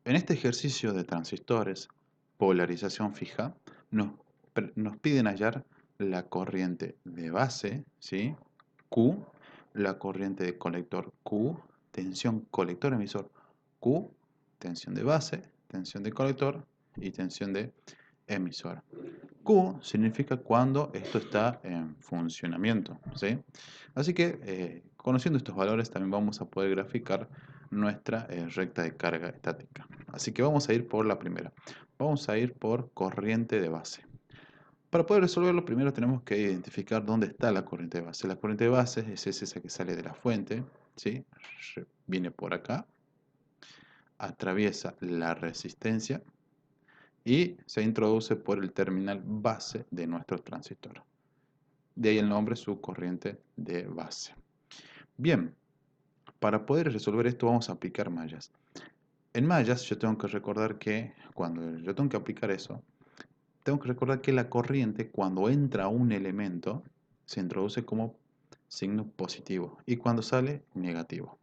En este ejercicio de transistores, polarización fija, nos piden hallar la corriente de base, ¿sí? Q, la corriente de colector Q, tensión colector emisor Q, tensión de base, tensión de colector y tensión de emisor. Q significa cuando esto está en funcionamiento, ¿sí? Así que conociendo estos valores también vamos a poder graficar nuestra recta de carga estática. Así que vamos a ir por la primera. Vamos a ir por corriente de base. Para poder resolverlo, primero tenemos que identificar dónde está la corriente de base. La corriente de base es esa que sale de la fuente, ¿sí? Viene por acá, atraviesa la resistencia y se introduce por el terminal base de nuestro transistor. De ahí el nombre, su corriente de base. Bien, para poder resolver esto vamos a aplicar mallas. En mallas yo tengo que recordar que cuando yo tengo que aplicar eso, tengo que recordar que la corriente cuando entra a un elemento se introduce como signo positivo y cuando sale negativo.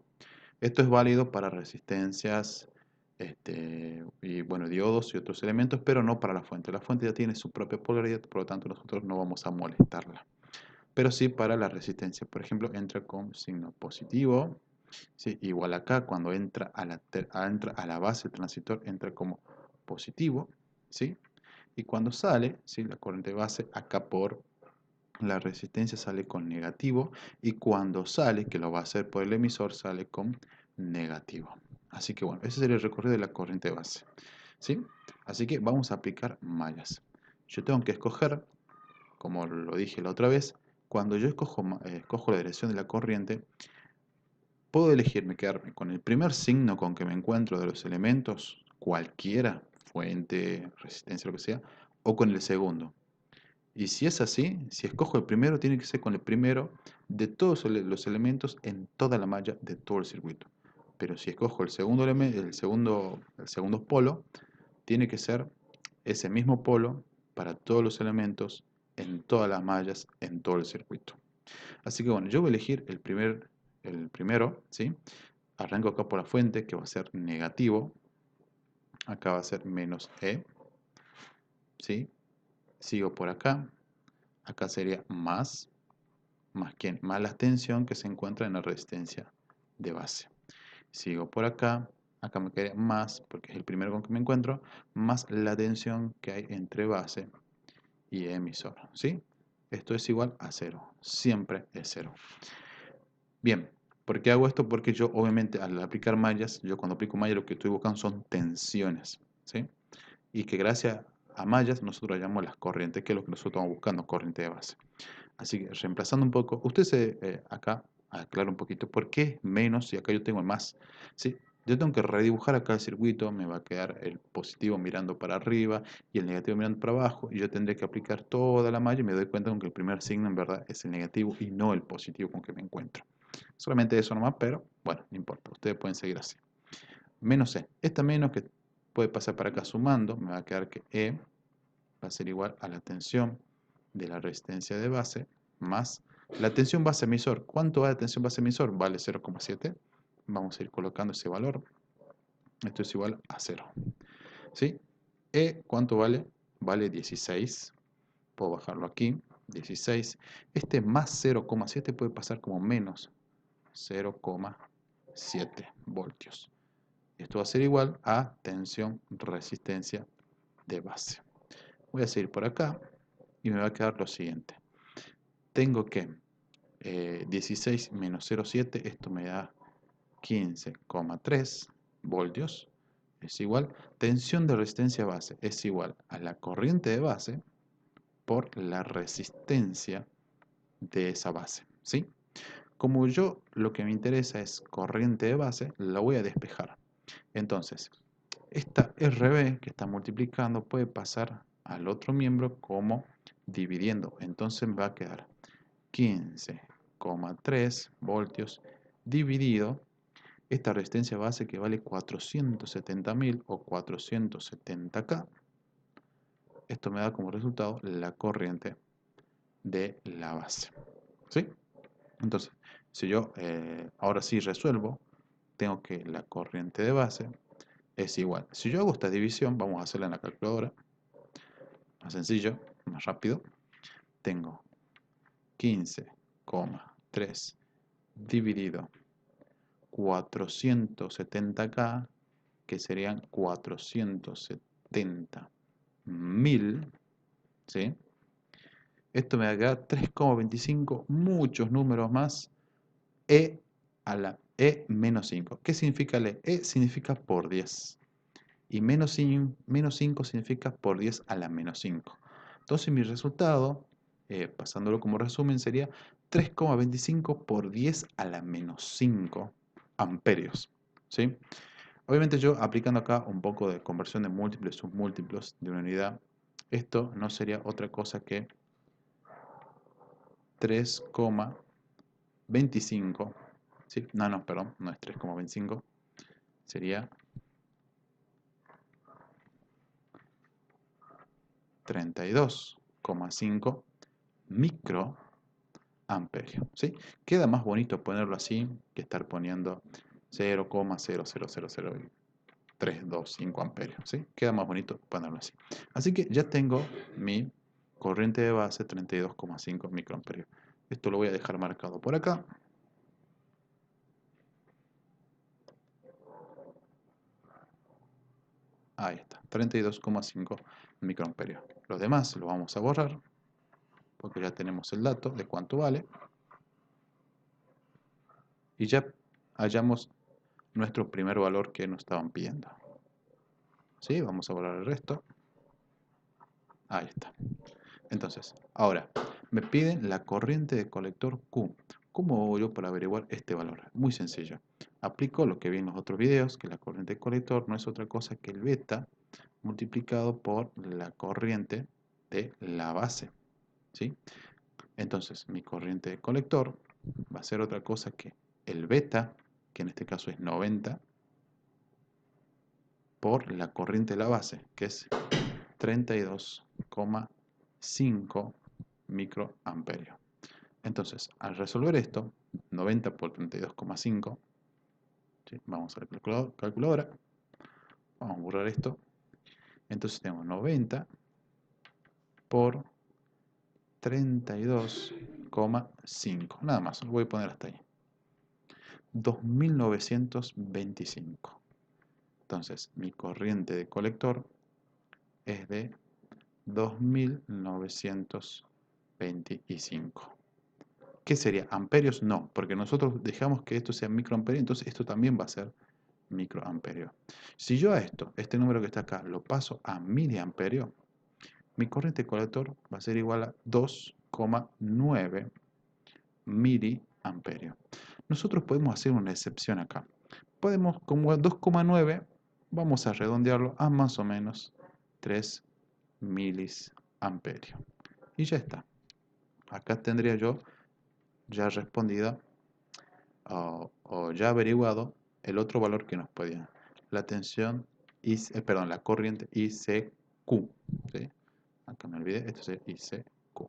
Esto es válido para resistencias y bueno, diodos y otros elementos, pero no para la fuente. La fuente ya tiene su propia polaridad, por lo tanto nosotros no vamos a molestarla. Pero sí para la resistencia. Por ejemplo, entra con signo positivo. ¿Sí? Igual acá, cuando entra a la base del transistor, entra como positivo. ¿Sí? Y cuando sale, ¿sí? La corriente de base, acá por la resistencia sale con negativo. Y cuando sale, que lo va a hacer por el emisor, sale con negativo. Así que bueno, ese sería el recorrido de la corriente de base. ¿Sí? Así que vamos a aplicar mallas. Yo tengo que escoger, como lo dije la otra vez, cuando yo escojo la dirección de la corriente, puedo elegirme quedarme con el primer signo con que me encuentro de los elementos, cualquiera, fuente, resistencia, lo que sea, o con el segundo. Y si es así, si escojo el primero, tiene que ser con el primero de todos los elementos en toda la malla de todo el circuito. Pero si escojo el segundo polo, tiene que ser ese mismo polo para todos los elementos en todas las mallas en todo el circuito. Así que bueno, yo voy a elegir el primero, ¿sí? Arranco acá por la fuente, que va a ser negativo. Acá va a ser menos E, ¿sí? Sigo por acá. Acá sería más la tensión que se encuentra en la resistencia de base. Sigo por acá. Acá me quedaría más, porque es el primero con que me encuentro, más la tensión que hay entre base y emisor, ¿sí? Esto es igual a cero. Siempre es cero. Bien, ¿por qué hago esto? Porque yo obviamente al aplicar mallas, yo cuando aplico mallas lo que estoy buscando son tensiones, ¿sí? Y que gracias a mallas nosotros hallamos las corrientes, que es lo que nosotros estamos buscando, corriente de base. Así que reemplazando un poco, usted acá aclara un poquito por qué menos y acá yo tengo el más, ¿sí? Yo tengo que redibujar acá el circuito, me va a quedar el positivo mirando para arriba y el negativo mirando para abajo, y yo tendré que aplicar toda la malla y me doy cuenta con que el primer signo en verdad es el negativo y no el positivo con que me encuentro. Solamente eso nomás, pero bueno, no importa, ustedes pueden seguir así. Menos E. Esta menos que puede pasar para acá sumando, me va a quedar que E va a ser igual a la tensión de la resistencia de base más la tensión base emisor. ¿Cuánto vale la tensión base emisor? Vale 0,7. Vamos a ir colocando ese valor. Esto es igual a 0. ¿Sí? E, ¿cuánto vale? Vale 16. Puedo bajarlo aquí. 16. Este más 0,7 puede pasar como menos 0,7 voltios. Esto va a ser igual a tensión resistencia de base. Voy a seguir por acá y me va a quedar lo siguiente. Tengo que 16 menos 0,7, esto me da 15,3 voltios. Es igual, tensión de resistencia base es igual a la corriente de base por la resistencia de esa base, ¿sí? Como yo lo que me interesa es corriente de base, la voy a despejar. Entonces, esta RB que está multiplicando puede pasar al otro miembro como dividiendo. Entonces me va a quedar 15,3 voltios dividido esta resistencia base que vale 470.000 o 470K. Esto me da como resultado la corriente de la base. ¿Sí? Entonces, si yo ahora sí resuelvo, tengo que la corriente de base es igual. Si yo hago esta división, vamos a hacerla en la calculadora, más sencillo, más rápido. Tengo 15,3 dividido 470K, que serían 470.000, ¿sí? Esto me va a quedar 3,25, muchos números más, e a la e menos 5. ¿Qué significa el e? E significa por 10. Y menos 5 significa por 10 a la menos 5. Entonces mi resultado, pasándolo como resumen, sería 3,25 por 10 a la menos 5 amperios. ¿Sí? Obviamente yo aplicando acá un poco de conversión de múltiplos y submúltiplos de una unidad, esto no sería otra cosa que 3,25. ¿Sí? No, perdón, no es 3,25, sería 32,5 microamperios, ¿sí? Queda más bonito ponerlo así que estar poniendo 0,0000325 amperios, ¿sí? Queda más bonito ponerlo así. Así que ya tengo mi corriente de base 32,5 microamperios. Esto lo voy a dejar marcado por acá. Ahí está, 32,5 microamperios. Los demás los vamos a borrar porque ya tenemos el dato de cuánto vale. Y ya hallamos nuestro primer valor que nos estaban pidiendo. ¿Sí? Vamos a borrar el resto. Ahí está. Entonces, ahora, me piden la corriente de colector Q. ¿Cómo hago yo para averiguar este valor? Muy sencillo. Aplico lo que vi en los otros videos, que la corriente de colector no es otra cosa que el beta multiplicado por la corriente de la base. ¿Sí? Entonces, mi corriente de colector va a ser otra cosa que el beta, que en este caso es 90, por la corriente de la base, que es 32,5 microamperios. Entonces, al resolver esto, 90 por 32,5, ¿sí? Vamos a la calculadora, vamos a borrar esto. Entonces tenemos 90 por 32,5. Nada más, lo voy a poner hasta ahí. 2925. Entonces, mi corriente de colector es de 2925. ¿Qué sería? ¿Amperios? No, porque nosotros dejamos que esto sea microamperio, entonces esto también va a ser microamperio. Si yo a esto, este número que está acá, lo paso a miliamperio, mi corriente de colector va a ser igual a 2,9 miliamperio. Nosotros podemos hacer una excepción acá. Podemos, como 2,9, vamos a redondearlo a más o menos 3 miliamperios. Y ya está. Acá tendría yo ya respondida o ya averiguado el otro valor que nos podía. La tensión, perdón, la corriente ICQ. ¿Sí? Acá me olvidé, esto es ICQ.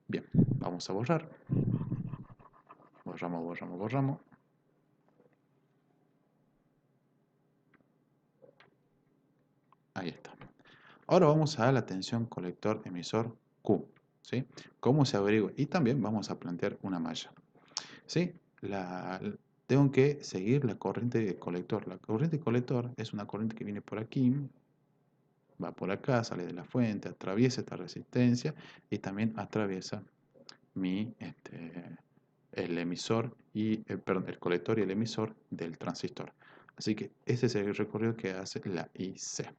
Bien, vamos a borrar. Borramos. Ahí está. Ahora vamos a la tensión colector emisor Q. ¿Sí? ¿Cómo se averigua? Y también vamos a plantear una malla. ¿Sí? Tengo que seguir la corriente de colector. La corriente de colector es una corriente que viene por aquí, va por acá, sale de la fuente, atraviesa esta resistencia y también atraviesa el emisor y perdón, el colector y el emisor del transistor. Así que ese es el recorrido que hace la IC.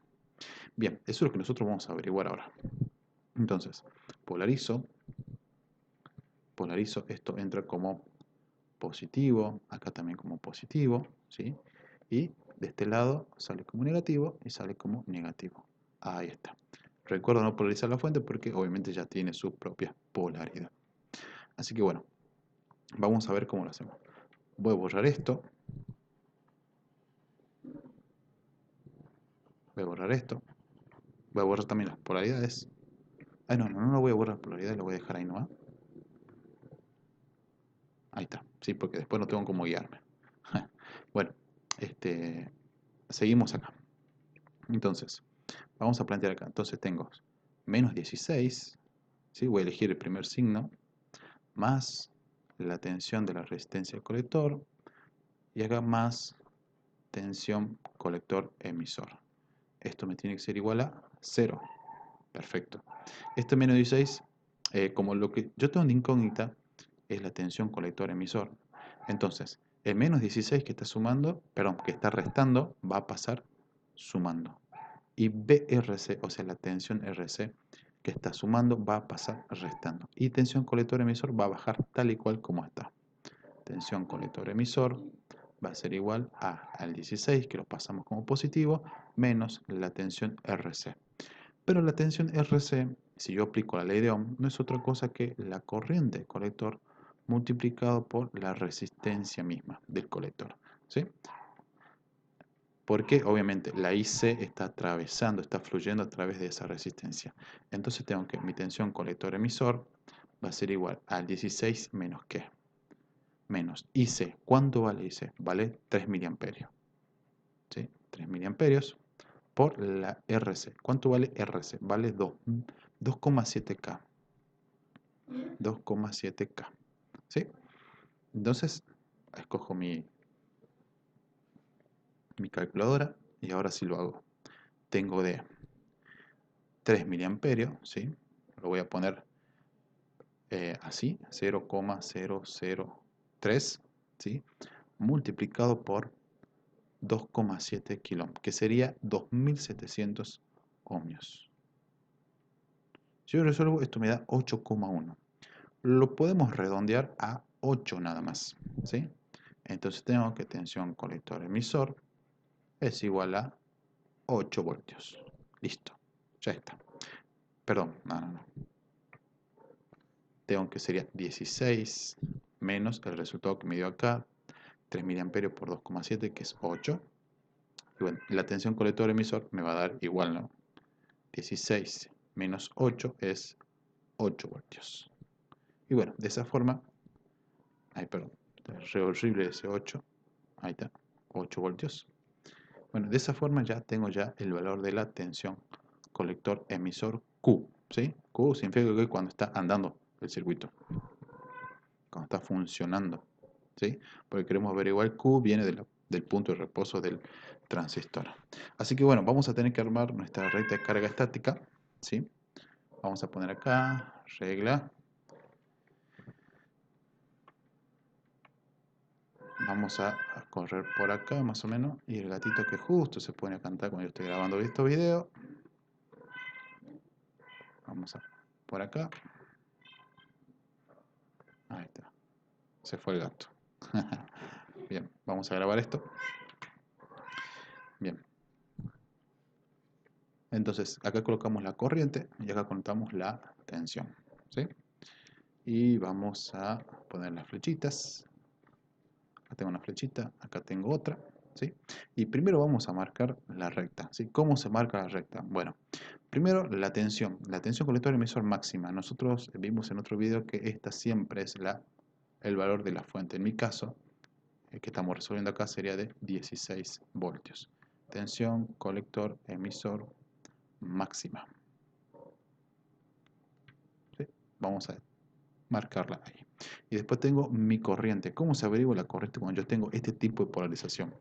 Bien, eso es lo que nosotros vamos a averiguar ahora. Entonces, polarizo, esto entra como positivo, acá también como positivo, ¿sí? Y de este lado sale como negativo y sale como negativo. Ahí está. Recuerdo no polarizar la fuente porque obviamente ya tiene su propia polaridad. Así que bueno, vamos a ver cómo lo hacemos. Voy a borrar esto. Voy a borrar esto. Voy a borrar también las polaridades. Ay, no lo voy a borrar polaridades, lo voy a dejar ahí nomás. Ahí está. Sí, porque después no tengo cómo guiarme. Bueno, seguimos acá. Entonces, vamos a plantear acá. Entonces tengo menos 16, ¿sí? Voy a elegir el primer signo, más la tensión de la resistencia del colector, y acá más tensión colector-emisor. Esto me tiene que ser igual a 0. Perfecto. Este menos 16, como lo que yo tengo de incógnita es la tensión colector-emisor. Entonces, el menos 16 que está sumando, perdón, que está restando, va a pasar sumando. Y BRC, o sea, la tensión RC que está sumando, va a pasar restando. Y tensión colector-emisor va a bajar tal y cual como está. Tensión colector-emisor va a ser igual al 16, que lo pasamos como positivo, menos la tensión RC. Pero la tensión RC, si yo aplico la ley de Ohm, no es otra cosa que la corriente del colector multiplicado por la resistencia misma del colector, ¿sí? Porque obviamente la IC está atravesando, está fluyendo a través de esa resistencia. Entonces tengo que mi tensión colector-emisor va a ser igual al 16 menos ¿qué? Menos IC. ¿Cuánto vale IC? Vale 3 miliamperios. ¿Sí? 3 miliamperios por la RC. ¿Cuánto vale RC? Vale 2,7K. 2,7K. ¿Sí? Entonces, escojo mi calculadora y ahora sí lo hago. Tengo de 3 miliamperios, ¿sí? Lo voy a poner así, 0,003, ¿sí? Multiplicado por 2,7 kilómetros, que sería 2700 ohmios. Si yo resuelvo, esto me da 8,1. Lo podemos redondear a 8 nada más, ¿sí? Entonces tengo que tensión colector-emisor es igual a 8 voltios. Listo, ya está. Perdón, no. Tengo que sería 16 menos el resultado que me dio acá, 3 miliamperios por 2,7, que es 8. Y bueno, la tensión colector-emisor me va a dar igual, ¿no? 16 menos 8 es 8 voltios. Y bueno, de esa forma, ay, perdón, es horrible ese 8, ahí está, 8 voltios. Bueno, de esa forma ya tengo ya el valor de la tensión colector-emisor Q, ¿sí? Q significa que cuando está andando el circuito, cuando está funcionando, ¿sí? Porque queremos averiguar Q viene del punto de reposo del transistor. Así que bueno, vamos a tener que armar nuestra recta de carga estática, ¿sí? Vamos a poner acá, regla. Vamos a correr por acá más o menos. Y el gatito que justo se pone a cantar cuando yo estoy grabando estos videos. Vamos a por acá. Ahí está. Se fue el gato. Bien, vamos a grabar esto. Bien. Entonces, acá colocamos la corriente y acá contamos la tensión, ¿sí? Y vamos a poner las flechitas. Acá tengo una flechita, acá tengo otra, ¿sí? Y primero vamos a marcar la recta, ¿sí? ¿Cómo se marca la recta? Bueno, primero la tensión colector-emisor máxima. Nosotros vimos en otro video que esta siempre es el valor de la fuente. En mi caso, el que estamos resolviendo acá sería de 16 voltios. Tensión colector-emisor máxima. ¿Sí? Vamos a marcarla ahí. Y después tengo mi corriente. ¿Cómo se averigua la corriente cuando yo tengo este tipo de polarización?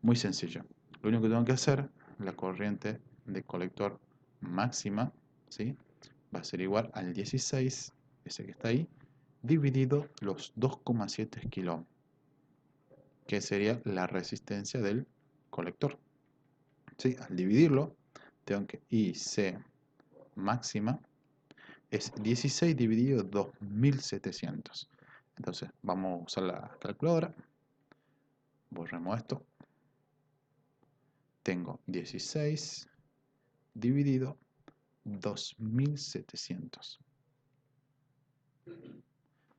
Muy sencillo. Lo único que tengo que hacer, la corriente de colector máxima, ¿sí? Va a ser igual al 16, ese que está ahí, dividido los 2,7 kilo, que sería la resistencia del colector. ¿Sí? Al dividirlo, tengo que IC máxima es 16 dividido 2700. Entonces, vamos a usar la calculadora. Borremos esto. Tengo 16 dividido 2700.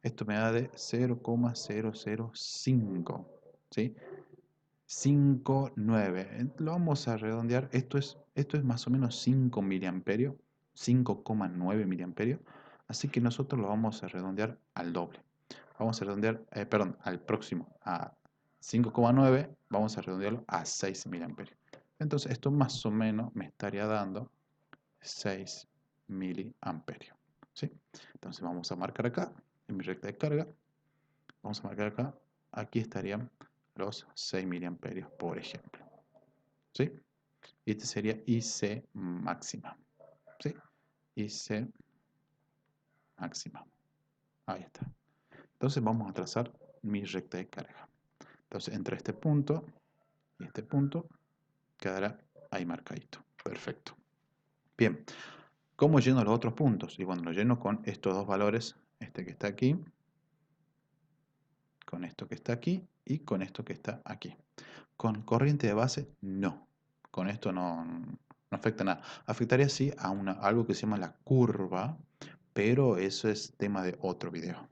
Esto me da de 0,005, ¿sí? 59. Lo vamos a redondear. Esto es más o menos 5 miliamperios, 5,9 miliamperios. Así que nosotros lo vamos a redondear al doble. Vamos a redondear, perdón, al próximo, a 5,9, vamos a redondearlo a 6 miliamperios. Entonces esto más o menos me estaría dando 6 miliamperios. ¿Sí? Entonces vamos a marcar acá, en mi recta de carga, vamos a marcar acá, aquí estarían los 6 miliamperios, por ejemplo. ¿Sí? Y este sería IC máxima. ¿Sí? IC máxima. Ahí está. Entonces vamos a trazar mi recta de carga. Entonces entre este punto y este punto quedará ahí marcadito. Perfecto. Bien. ¿Cómo lleno los otros puntos? Y bueno, lo lleno con estos dos valores, este que está aquí, con esto que está aquí y con esto que está aquí. Con corriente de base, no. Con esto no afecta nada. Afectaría sí a algo que se llama la curva, pero eso es tema de otro video.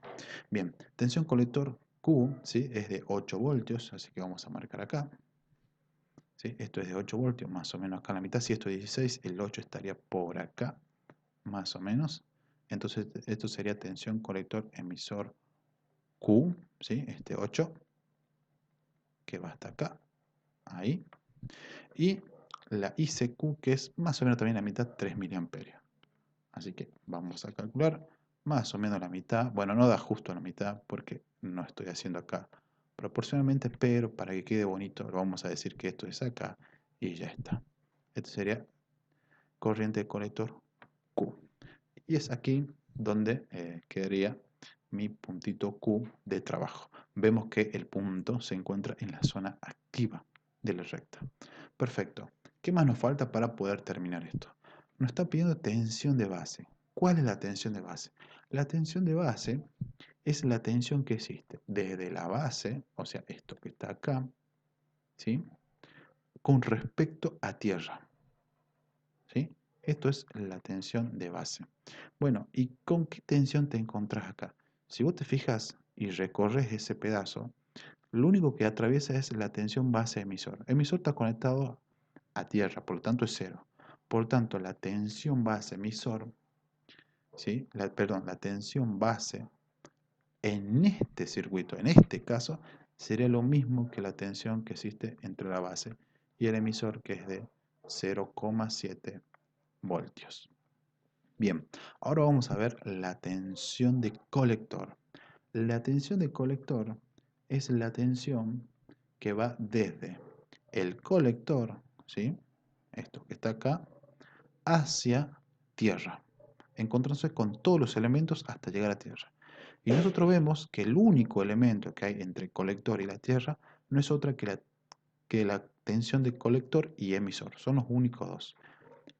Bien, tensión colector Q, ¿sí? Es de 8 voltios, así que vamos a marcar acá. ¿Sí? Esto es de 8 voltios, más o menos acá en la mitad. Si esto es 16, el 8 estaría por acá, más o menos. Entonces esto sería tensión colector emisor Q, ¿sí? Este 8, que va hasta acá, ahí. Y la ICQ, que es más o menos también la mitad, 3 miliamperios. Así que vamos a calcular más o menos la mitad. Bueno, no da justo la mitad porque no estoy haciendo acá proporcionalmente, pero para que quede bonito, vamos a decir que esto es acá y ya está. Esto sería corriente de colector Q. Y es aquí donde quedaría mi puntito Q de trabajo. Vemos que el punto se encuentra en la zona activa de la recta. Perfecto. ¿Qué más nos falta para poder terminar esto? Nos está pidiendo tensión de base. ¿Cuál es la tensión de base? La tensión de base es la tensión que existe desde la base, o sea, esto que está acá, ¿sí? Con respecto a tierra. ¿Sí? Esto es la tensión de base. Bueno, ¿y con qué tensión te encontrás acá? Si vos te fijas y recorres ese pedazo, lo único que atraviesa es la tensión base emisor. Emisor está conectado a tierra, por lo tanto es cero. Por tanto, la tensión base emisor, ¿sí? Perdón, la tensión base en este circuito, en este caso, sería lo mismo que la tensión que existe entre la base y el emisor, que es de 0,7 voltios. Bien, ahora vamos a ver la tensión de colector. La tensión de colector es la tensión que va desde el colector, ¿sí? Esto que está acá, hacia tierra, encontrándose con todos los elementos hasta llegar a tierra. Y nosotros vemos que el único elemento que hay entre el colector y la tierra no es otra que la tensión de colector y emisor. Son los únicos dos.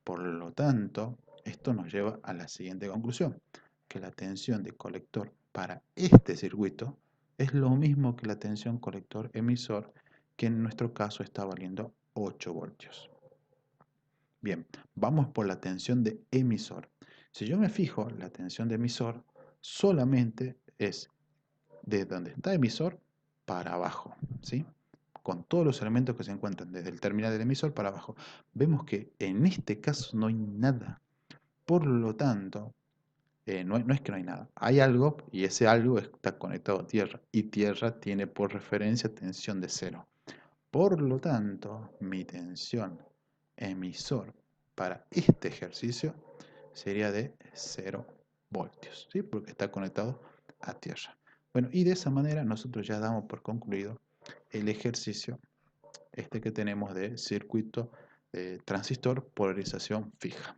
Por lo tanto, esto nos lleva a la siguiente conclusión, que la tensión de colector para este circuito es lo mismo que la tensión colector emisor, que en nuestro caso está valiendo 8 voltios. Bien, vamos por la tensión de emisor. Si yo me fijo, la tensión de emisor solamente es de donde está emisor para abajo, ¿sí? Con todos los elementos que se encuentran desde el terminal del emisor para abajo. Vemos que en este caso no hay nada. Por lo tanto, no es que no hay nada. Hay algo y ese algo está conectado a tierra. Y tierra tiene por referencia tensión de cero. Por lo tanto, mi tensión emisor para este ejercicio sería de 0 voltios, ¿sí? Porque está conectado a tierra. Bueno, y de esa manera nosotros ya damos por concluido el ejercicio este que tenemos de circuito de transistor polarización fija.